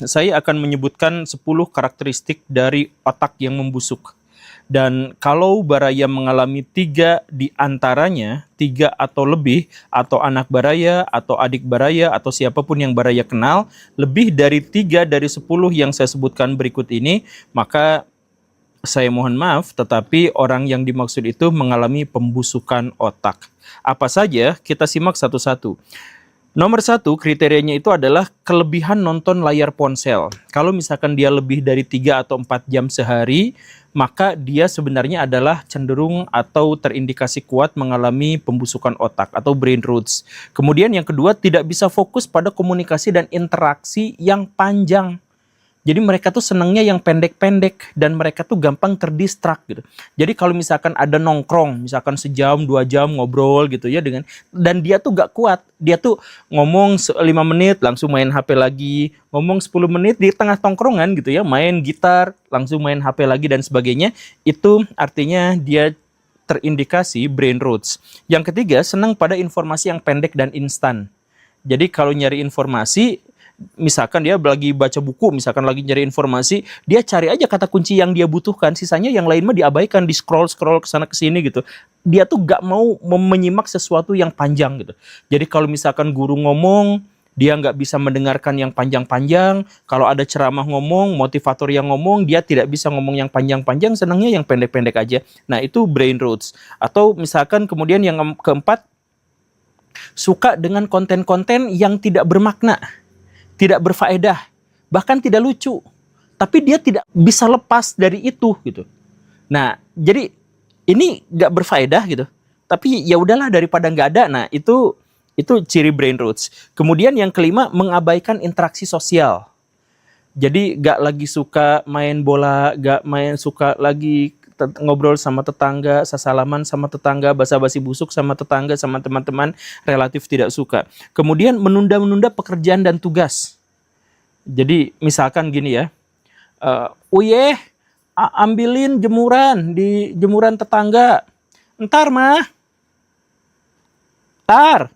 saya akan menyebutkan 10 karakteristik dari otak yang membusuk. Dan kalau Baraya mengalami 3 di antaranya, 3 atau lebih, atau anak Baraya, atau adik Baraya, atau siapapun yang Baraya kenal, lebih dari 3 dari 10 yang saya sebutkan berikut ini, maka saya mohon maaf, tetapi orang yang dimaksud itu mengalami pembusukan otak. Apa saja? Kita simak satu-satu. Nomor 1, kriterianya itu adalah kelebihan nonton layar ponsel. Kalau misalkan dia lebih dari 3 atau 4 jam sehari, maka dia sebenarnya adalah cenderung atau terindikasi kuat mengalami pembusukan otak atau brain roots. Kemudian yang kedua, tidak bisa fokus pada komunikasi dan interaksi yang panjang. Jadi mereka tuh senangnya yang pendek-pendek dan mereka tuh gampang terdistrak gitu. Jadi kalau misalkan ada nongkrong, misalkan sejam, 2 jam ngobrol gitu ya dan dia tuh gak kuat. Dia tuh ngomong 5 menit langsung main HP lagi, ngomong 10 menit di tengah tongkrongan gitu ya, main gitar, langsung main HP lagi dan sebagainya. Itu artinya dia terindikasi brain roots. Yang ketiga, senang pada informasi yang pendek dan instan. Jadi kalau nyari informasi, misalkan dia lagi baca buku, misalkan lagi nyari informasi, dia cari aja kata kunci yang dia butuhkan, sisanya yang lain mah diabaikan, di scroll kesana kesini gitu. Dia tuh gak mau menyimak sesuatu yang panjang gitu. Jadi kalau misalkan guru ngomong, dia nggak bisa mendengarkan yang panjang-panjang. Kalau ada ceramah ngomong, motivator yang ngomong, dia tidak bisa ngomong yang panjang-panjang, senangnya yang pendek-pendek aja. Nah itu brain roots. Atau misalkan kemudian yang keempat, suka dengan konten-konten yang tidak bermakna, tidak berfaedah, bahkan tidak lucu. Tapi dia tidak bisa lepas dari itu gitu. Nah, jadi ini nggak berfaedah gitu. Tapi ya udahlah daripada nggak ada. Nah, itu ciri brain roots. Kemudian yang kelima, mengabaikan interaksi sosial. Jadi nggak lagi suka main bola, suka lagi ngobrol sama tetangga, sasalaman sama tetangga, basa-basi busuk sama tetangga, sama teman-teman, relatif tidak suka. Kemudian menunda-menunda pekerjaan dan tugas. Jadi misalkan gini ya, ambilin jemuran di jemuran tetangga. Ntar mah. Ntar.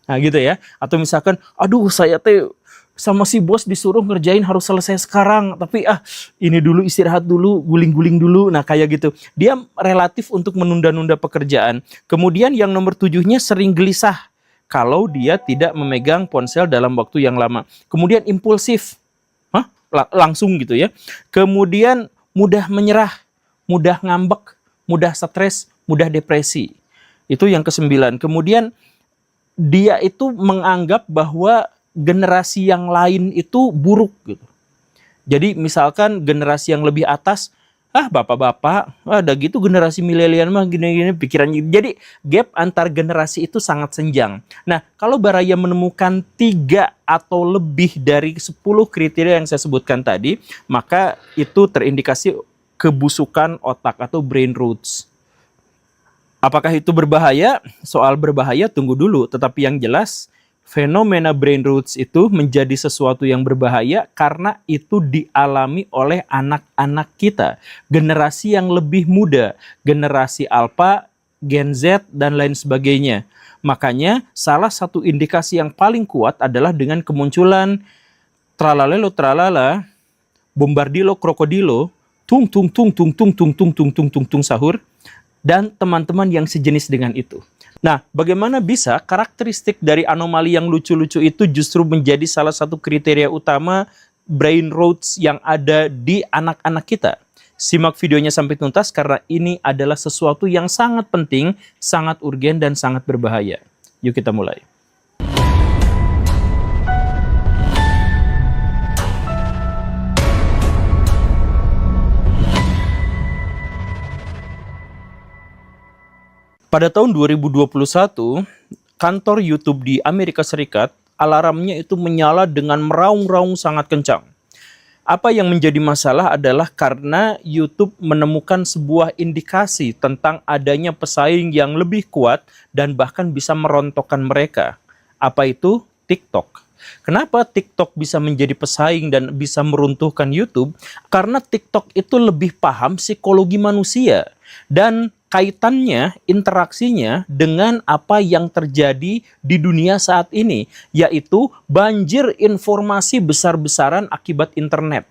Nah gitu ya. Atau misalkan, aduh saya teh sama si bos disuruh ngerjain harus selesai sekarang. Tapi ini dulu istirahat dulu, guling-guling dulu. Nah kayak gitu. Dia relatif untuk menunda-nunda pekerjaan. Kemudian yang nomor 7-nya sering gelisah kalau dia tidak memegang ponsel dalam waktu yang lama. Kemudian impulsif. Langsung gitu ya. Kemudian mudah menyerah, mudah ngambek, mudah stres, mudah depresi. Itu yang ke-9. Kemudian dia itu menganggap bahwa generasi yang lain itu buruk gitu. Jadi misalkan generasi yang lebih atas, bapak-bapak, ada gitu generasi milenial mah gini-gini pikirannya. Jadi gap antar generasi itu sangat senjang. Nah, kalau Baraya menemukan 3 atau lebih dari 10 kriteria yang saya sebutkan tadi, maka itu terindikasi kebusukan otak atau brain roots. Apakah itu berbahaya? Soal berbahaya tunggu dulu, tetapi yang jelas fenomena brain roots itu menjadi sesuatu yang berbahaya karena itu dialami oleh anak-anak kita. Generasi yang lebih muda, generasi Alpha, Gen Z, dan lain sebagainya. Makanya salah satu indikasi yang paling kuat adalah dengan kemunculan tralalelo tralala, bombardilo krokodilo, tung tung tung tung tung tung tung tung tung tung tung sahur, dan teman-teman yang sejenis dengan itu. Nah, bagaimana bisa karakteristik dari anomali yang lucu-lucu itu justru menjadi salah satu kriteria utama brain roots yang ada di anak-anak kita? Simak videonya sampai tuntas karena ini adalah sesuatu yang sangat penting, sangat urgen, dan sangat berbahaya. Yuk kita mulai. Pada tahun 2021, kantor YouTube di Amerika Serikat, alarmnya itu menyala dengan meraung-raung sangat kencang. Apa yang menjadi masalah adalah karena YouTube menemukan sebuah indikasi tentang adanya pesaing yang lebih kuat dan bahkan bisa merontokkan mereka. Apa itu? TikTok. Kenapa TikTok bisa menjadi pesaing dan bisa meruntuhkan YouTube? Karena TikTok itu lebih paham psikologi manusia dan kaitannya, interaksinya dengan apa yang terjadi di dunia saat ini, yaitu banjir informasi besar-besaran akibat internet.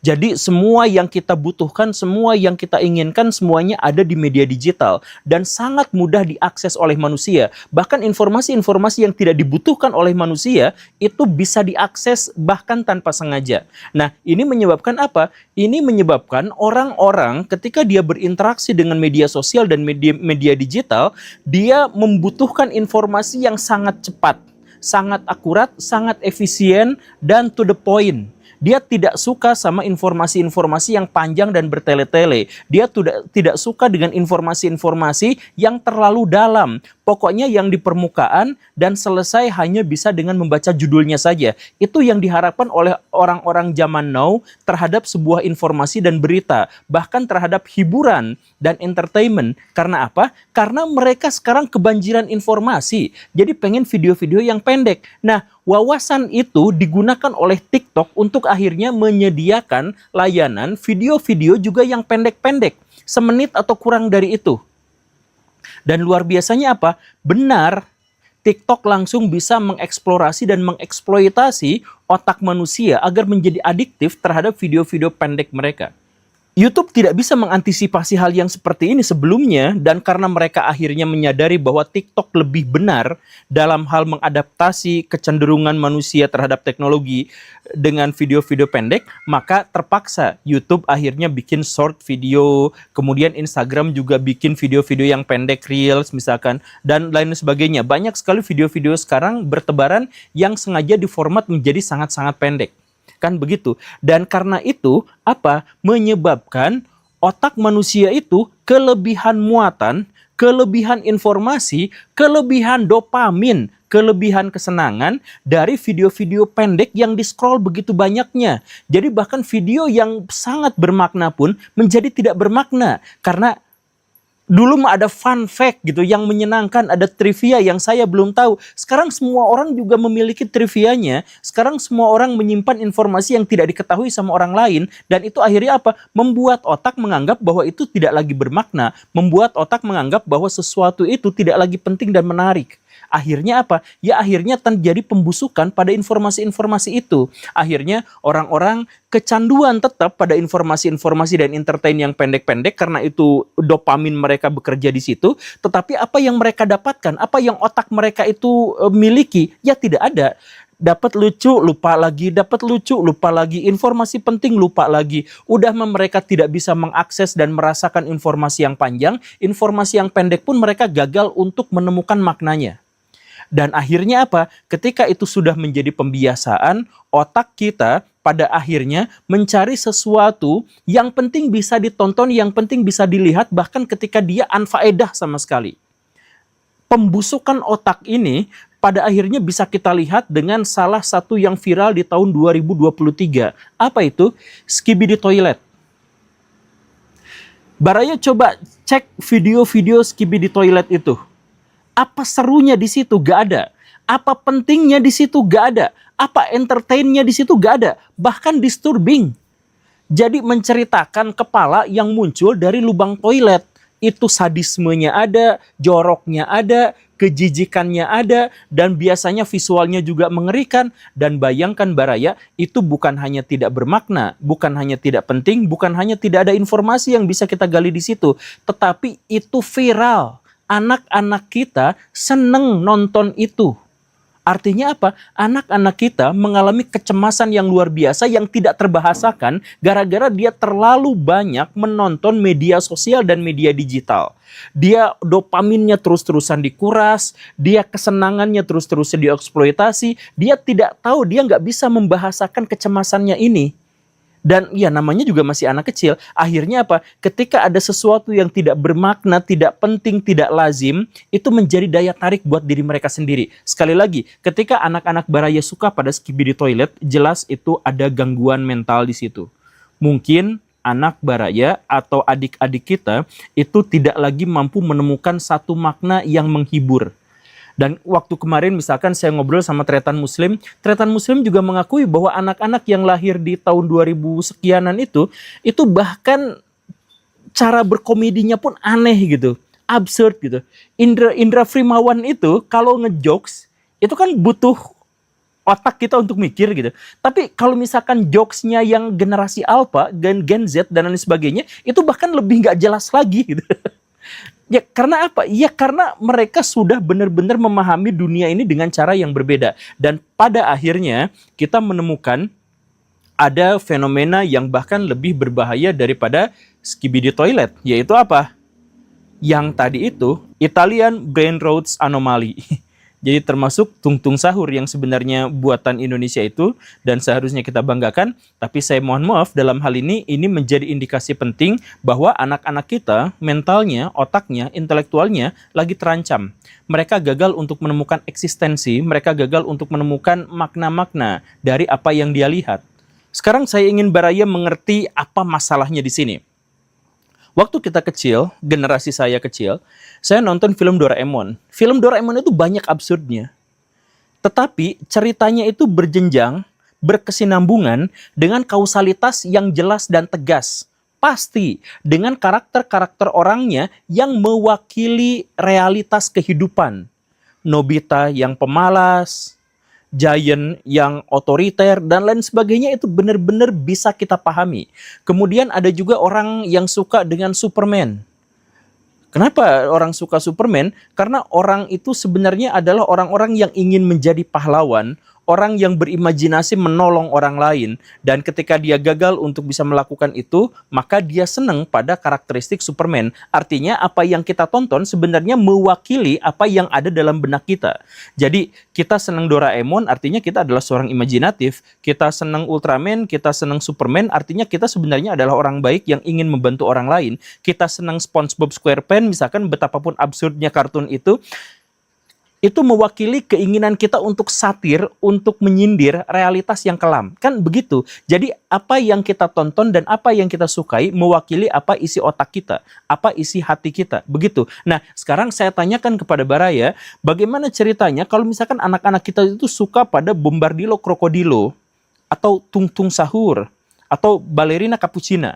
Jadi semua yang kita butuhkan, semua yang kita inginkan, semuanya ada di media digital dan sangat mudah diakses oleh manusia. Bahkan informasi-informasi yang tidak dibutuhkan oleh manusia itu bisa diakses bahkan tanpa sengaja. Nah, ini menyebabkan apa? Ini menyebabkan orang-orang ketika dia berinteraksi dengan media sosial dan media digital, dia membutuhkan informasi yang sangat cepat, sangat akurat, sangat efisien, dan to the point. Dia tidak suka sama informasi-informasi yang panjang dan bertele-tele. Dia tidak suka dengan informasi-informasi yang terlalu dalam. Pokoknya yang di permukaan dan selesai hanya bisa dengan membaca judulnya saja. Itu yang diharapkan oleh orang-orang zaman now terhadap sebuah informasi dan berita. Bahkan terhadap hiburan dan entertainment. Karena apa? Karena mereka sekarang kebanjiran informasi. Jadi pengen video-video yang pendek. Nah, wawasan itu digunakan oleh TikTok untuk akhirnya menyediakan layanan video-video juga yang pendek-pendek. Semenit atau kurang dari itu. Dan luar biasanya apa? Benar, TikTok langsung bisa mengeksplorasi dan mengeksploitasi otak manusia agar menjadi adiktif terhadap video-video pendek mereka. YouTube tidak bisa mengantisipasi hal yang seperti ini sebelumnya, dan karena mereka akhirnya menyadari bahwa TikTok lebih benar dalam hal mengadaptasi kecenderungan manusia terhadap teknologi dengan video-video pendek, maka terpaksa YouTube akhirnya bikin short video, kemudian Instagram juga bikin video-video yang pendek, Reels misalkan, dan lain sebagainya. Banyak sekali video-video sekarang bertebaran yang sengaja diformat menjadi sangat-sangat pendek. Kan begitu. Dan karena itu apa? Menyebabkan otak manusia itu kelebihan muatan, kelebihan informasi, kelebihan dopamin, kelebihan kesenangan dari video-video pendek yang di-scroll begitu banyaknya. Jadi bahkan video yang sangat bermakna pun menjadi tidak bermakna karena dulu mah ada fun fact gitu yang menyenangkan, ada trivia yang saya belum tahu. Sekarang semua orang juga memiliki trivianya. Sekarang semua orang menyimpan informasi yang tidak diketahui sama orang lain, dan itu akhirnya apa? Membuat otak menganggap bahwa itu tidak lagi bermakna, membuat otak menganggap bahwa sesuatu itu tidak lagi penting dan menarik. Akhirnya apa? Ya akhirnya terjadi pembusukan pada informasi-informasi itu. Akhirnya orang-orang kecanduan tetap pada informasi-informasi dan entertain yang pendek-pendek karena itu dopamin mereka bekerja di situ. Tetapi apa yang mereka dapatkan, apa yang otak mereka itu miliki, ya tidak ada. Dapat lucu, lupa lagi, dapat lucu, lupa lagi, informasi penting, lupa lagi. Udah mereka tidak bisa mengakses dan merasakan informasi yang panjang, informasi yang pendek pun mereka gagal untuk menemukan maknanya. Dan akhirnya apa? Ketika itu sudah menjadi pembiasaan, otak kita pada akhirnya mencari sesuatu yang penting bisa ditonton, yang penting bisa dilihat, bahkan ketika dia anfaedah sama sekali. Pembusukan otak ini pada akhirnya bisa kita lihat dengan salah satu yang viral di tahun 2023. Apa itu? Skibidi Toilet. Baraya coba cek video-video Skibidi Toilet itu. Apa serunya di situ? Gak ada. Apa pentingnya di situ? Gak ada. Apa entertainnya di situ? Gak ada. Bahkan disturbing. Jadi menceritakan kepala yang muncul dari lubang toilet. Itu sadismenya ada, joroknya ada, kejijikannya ada, dan biasanya visualnya juga mengerikan. Dan bayangkan Baraya, itu bukan hanya tidak bermakna, bukan hanya tidak penting, bukan hanya tidak ada informasi yang bisa kita gali di situ, tetapi itu viral. Anak-anak kita seneng nonton itu. Artinya apa? Anak-anak kita mengalami kecemasan yang luar biasa yang tidak terbahasakan gara-gara dia terlalu banyak menonton media sosial dan media digital. Dia dopaminnya terus-terusan dikuras, dia kesenangannya terus-terusan dieksploitasi, dia tidak tahu, dia nggak bisa membahasakan kecemasannya ini. Dan ya namanya juga masih anak kecil. Akhirnya apa? Ketika ada sesuatu yang tidak bermakna, tidak penting, tidak lazim, itu menjadi daya tarik buat diri mereka sendiri. Sekali lagi, ketika anak-anak Baraya suka pada Skibidi Toilet, jelas itu ada gangguan mental di situ. Mungkin anak Baraya atau adik-adik kita itu tidak lagi mampu menemukan satu makna yang menghibur. Dan waktu kemarin misalkan saya ngobrol sama Tretan Muslim juga mengakui bahwa anak-anak yang lahir di tahun 2000 sekianan itu bahkan cara berkomedinya pun aneh gitu, absurd gitu. Indra Frimawan itu kalau ngejokes itu kan butuh otak kita untuk mikir gitu. Tapi kalau misalkan jokesnya yang generasi Alpha, Gen Z dan lain sebagainya, itu bahkan lebih nggak jelas lagi gitu. Ya karena apa? Ya karena mereka sudah benar-benar memahami dunia ini dengan cara yang berbeda. Dan pada akhirnya kita menemukan ada fenomena yang bahkan lebih berbahaya daripada skibidi toilet. Yaitu apa? Yang tadi itu Italian brain rot anomaly. Jadi termasuk tungtung sahur yang sebenarnya buatan Indonesia itu dan seharusnya kita banggakan. Tapi saya mohon maaf dalam hal ini menjadi indikasi penting bahwa anak-anak kita mentalnya, otaknya, intelektualnya lagi terancam. Mereka gagal untuk menemukan eksistensi, mereka gagal untuk menemukan makna-makna dari apa yang dia lihat. Sekarang saya ingin Baraya mengerti apa masalahnya di sini. Waktu kita kecil, generasi saya kecil, saya nonton film Doraemon. Film Doraemon itu banyak absurdnya. Tetapi ceritanya itu berjenjang, berkesinambungan dengan kausalitas yang jelas dan tegas. Pasti dengan karakter-karakter orangnya yang mewakili realitas kehidupan. Nobita yang pemalas, Giant yang otoriter dan lain sebagainya itu benar-benar bisa kita pahami. Kemudian ada juga orang yang suka dengan Superman. Kenapa orang suka Superman? Karena orang itu sebenarnya adalah orang-orang yang ingin menjadi pahlawan, orang yang berimajinasi menolong orang lain. Dan ketika dia gagal untuk bisa melakukan itu, maka dia senang pada karakteristik Superman. Artinya apa yang kita tonton sebenarnya mewakili apa yang ada dalam benak kita. Jadi kita senang Doraemon, artinya kita adalah seorang imajinatif. Kita senang Ultraman, kita senang Superman, artinya kita sebenarnya adalah orang baik yang ingin membantu orang lain. Kita senang SpongeBob SquarePants, misalkan betapapun absurdnya kartun itu mewakili keinginan kita untuk satir, untuk menyindir realitas yang kelam. Kan begitu. Jadi apa yang kita tonton dan apa yang kita sukai mewakili apa isi otak kita, apa isi hati kita. Begitu. Nah, sekarang saya tanyakan kepada Baraya, bagaimana ceritanya kalau misalkan anak-anak kita itu suka pada Bombardilo Krokodilo, atau Tungtung Sahur, atau Ballerina Cappuccina.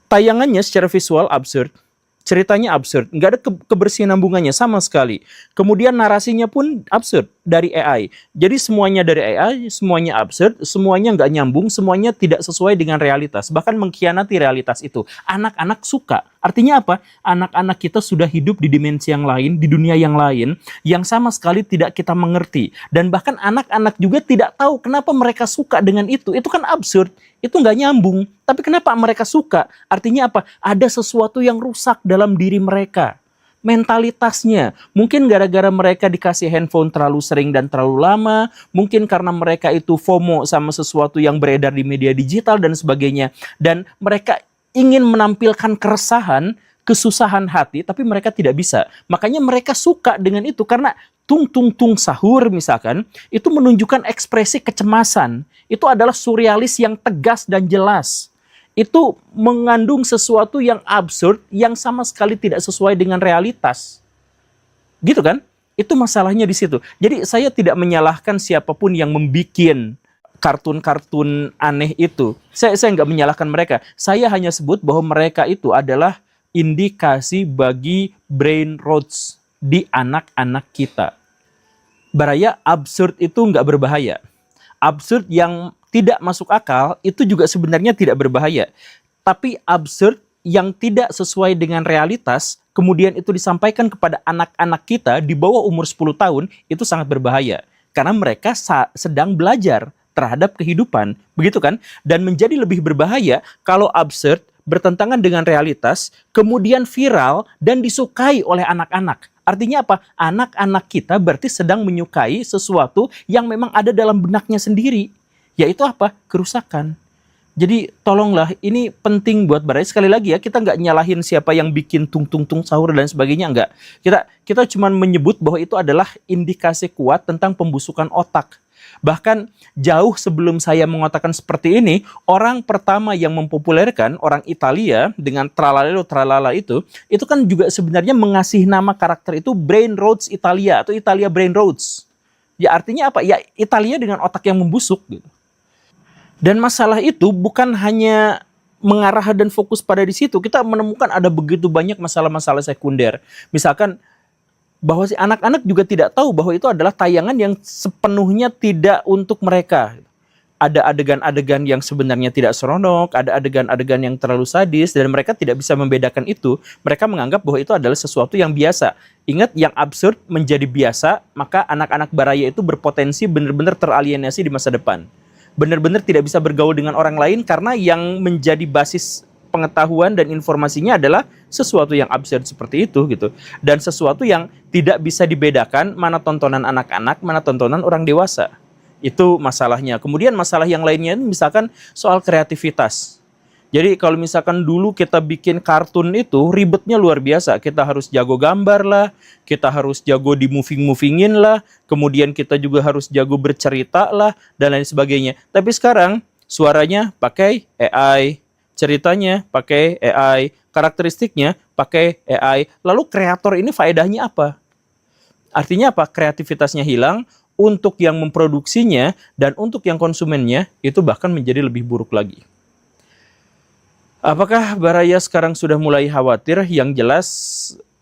Tayangannya secara visual absurd. Ceritanya absurd, nggak ada kebersinambungannya sama sekali. Kemudian narasinya pun absurd dari AI. Jadi semuanya dari AI, semuanya absurd, semuanya nggak nyambung, semuanya tidak sesuai dengan realitas. Bahkan mengkhianati realitas itu. Anak-anak suka. Artinya apa? Anak-anak kita sudah hidup di dimensi yang lain, di dunia yang lain, yang sama sekali tidak kita mengerti. Dan bahkan anak-anak juga tidak tahu kenapa mereka suka dengan itu. Itu kan absurd, itu nggak nyambung. Tapi kenapa mereka suka? Artinya apa? Ada sesuatu yang rusak dalam diri mereka. Mentalitasnya. Mungkin gara-gara mereka dikasih handphone terlalu sering dan terlalu lama. Mungkin karena mereka itu FOMO sama sesuatu yang beredar di media digital dan sebagainya. Dan mereka ingin menampilkan keresahan, kesusahan hati, tapi mereka tidak bisa. Makanya mereka suka dengan itu karena tung sahur misalkan, itu menunjukkan ekspresi kecemasan. Itu adalah surrealis yang tegas dan jelas. Itu mengandung sesuatu yang absurd, yang sama sekali tidak sesuai dengan realitas. Gitu kan? Itu masalahnya di situ. Jadi saya tidak menyalahkan siapapun yang membikin kartun-kartun aneh itu. Saya nggak menyalahkan mereka. Saya hanya sebut bahwa mereka itu adalah indikasi bagi brain rots di anak-anak kita. Baraya, absurd itu nggak berbahaya. Absurd yang tidak masuk akal itu juga sebenarnya tidak berbahaya. Tapi absurd yang tidak sesuai dengan realitas, kemudian itu disampaikan kepada anak-anak kita di bawah umur 10 tahun, itu sangat berbahaya. Karena mereka sedang belajar terhadap kehidupan, begitu kan? Dan menjadi lebih berbahaya kalau absurd, bertentangan dengan realitas, kemudian viral dan disukai oleh anak-anak. Artinya apa? Anak-anak kita berarti sedang menyukai sesuatu yang memang ada dalam benaknya sendiri. Yaitu apa? Kerusakan. Jadi tolonglah, ini penting buat Baraya. Sekali lagi ya, kita nggak nyalahin siapa yang bikin tung sahur dan sebagainya, nggak. Kita cuma menyebut bahwa itu adalah indikasi kuat tentang pembusukan otak. Bahkan jauh sebelum saya mengatakan seperti ini, orang pertama yang mempopulerkan, orang Italia dengan tralalelo tralala itu kan juga sebenarnya mengasih nama karakter itu Brain Roads Italia atau Italia Brain Roads. Ya artinya apa? Ya Italia dengan otak yang membusuk gitu. Dan masalah itu bukan hanya mengarah dan fokus pada di situ. Kita menemukan ada begitu banyak masalah-masalah sekunder. Misalkan bahwa si anak-anak juga tidak tahu bahwa itu adalah tayangan yang sepenuhnya tidak untuk mereka. Ada adegan-adegan yang sebenarnya tidak seronok, ada adegan-adegan yang terlalu sadis, dan mereka tidak bisa membedakan itu. Mereka menganggap bahwa itu adalah sesuatu yang biasa. Ingat, yang absurd menjadi biasa, maka anak-anak baraya itu berpotensi benar-benar teralienasi di masa depan. Benar-benar tidak bisa bergaul dengan orang lain karena yang menjadi basis pengetahuan dan informasinya adalah sesuatu yang absurd seperti itu gitu. Dan sesuatu yang tidak bisa dibedakan mana tontonan anak-anak, mana tontonan orang dewasa. Itu masalahnya. Kemudian masalah yang lainnya misalkan soal kreativitas. Jadi kalau misalkan dulu kita bikin kartun itu ribetnya luar biasa. Kita harus jago gambar lah, kita harus jago di moving-movingin lah, kemudian kita juga harus jago bercerita lah, dan lain sebagainya. Tapi sekarang suaranya pakai AI, ceritanya pakai AI, karakteristiknya pakai AI. Lalu kreator ini faedahnya apa? Artinya apa? Kreativitasnya hilang, untuk yang memproduksinya dan untuk yang konsumennya itu bahkan menjadi lebih buruk lagi. Apakah baraya sekarang sudah mulai khawatir? Yang jelas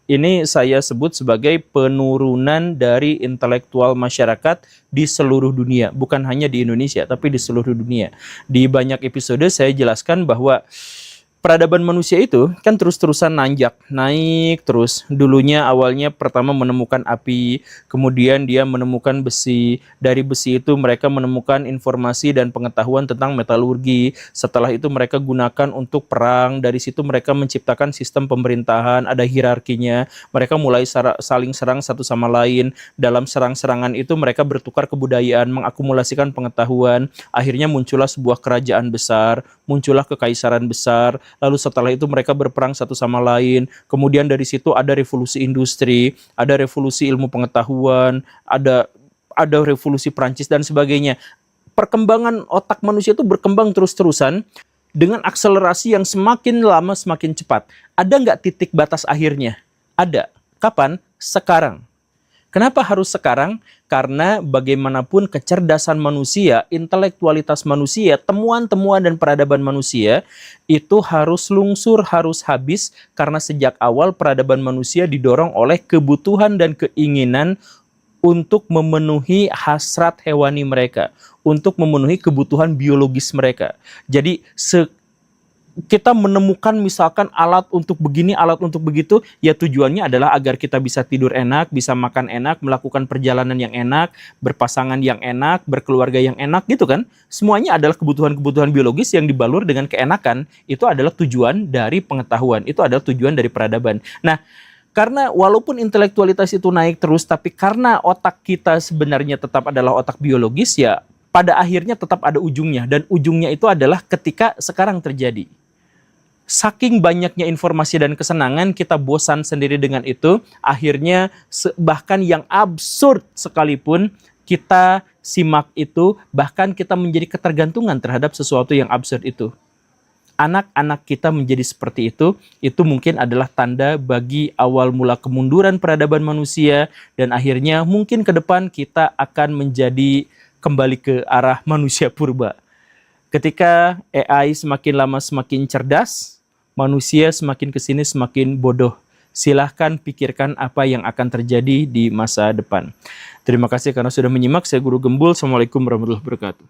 ini saya sebut sebagai penurunan dari intelektual masyarakat di seluruh dunia. Bukan hanya di Indonesia, tapi di seluruh dunia. Di banyak episode saya jelaskan bahwa peradaban manusia itu kan terus-terusan nanjak, naik terus. Dulunya awalnya pertama menemukan api, kemudian dia menemukan besi. Dari besi itu mereka menemukan informasi dan pengetahuan tentang metalurgi. Setelah itu mereka gunakan untuk perang. Dari situ mereka menciptakan sistem pemerintahan, ada hierarkinya. Mereka mulai saling serang satu sama lain. Dalam serang-serangan itu mereka bertukar kebudayaan, mengakumulasikan pengetahuan. Akhirnya muncullah sebuah kerajaan besar, muncullah kekaisaran besar. Lalu setelah itu mereka berperang satu sama lain. Kemudian dari situ ada revolusi industri, ada revolusi ilmu pengetahuan, ada revolusi Prancis dan sebagainya. Perkembangan otak manusia itu berkembang terus-terusan dengan akselerasi yang semakin lama semakin cepat. Ada nggak titik batas akhirnya? Ada. Kapan? Sekarang. Kenapa harus sekarang? Karena bagaimanapun kecerdasan manusia, intelektualitas manusia, temuan-temuan dan peradaban manusia itu harus lungsur, harus habis karena sejak awal peradaban manusia didorong oleh kebutuhan dan keinginan untuk memenuhi hasrat hewani mereka, untuk memenuhi kebutuhan biologis mereka. Jadi kita menemukan misalkan alat untuk begini, alat untuk begitu, ya tujuannya adalah agar kita bisa tidur enak, bisa makan enak, melakukan perjalanan yang enak, berpasangan yang enak, berkeluarga yang enak gitu kan. Semuanya adalah kebutuhan-kebutuhan biologis yang dibalur dengan keenakan. Itu adalah tujuan dari pengetahuan, itu adalah tujuan dari peradaban. Nah, karena walaupun intelektualitas itu naik terus, tapi karena otak kita sebenarnya tetap adalah otak biologis, ya pada akhirnya tetap ada ujungnya. Dan ujungnya itu adalah ketika sekarang terjadi. Saking banyaknya informasi dan kesenangan, kita bosan sendiri dengan itu. Akhirnya bahkan yang absurd sekalipun kita simak itu, bahkan kita menjadi ketergantungan terhadap sesuatu yang absurd itu. Anak-anak kita menjadi seperti itu mungkin adalah tanda bagi awal mula kemunduran peradaban manusia, dan akhirnya mungkin ke depan kita akan menjadi kembali ke arah manusia purba. Ketika AI semakin lama semakin cerdas, manusia semakin kesini semakin bodoh. Silahkan pikirkan apa yang akan terjadi di masa depan. Terima kasih karena sudah menyimak. Saya Guru Gembul. Assalamualaikum warahmatullahi wabarakatuh.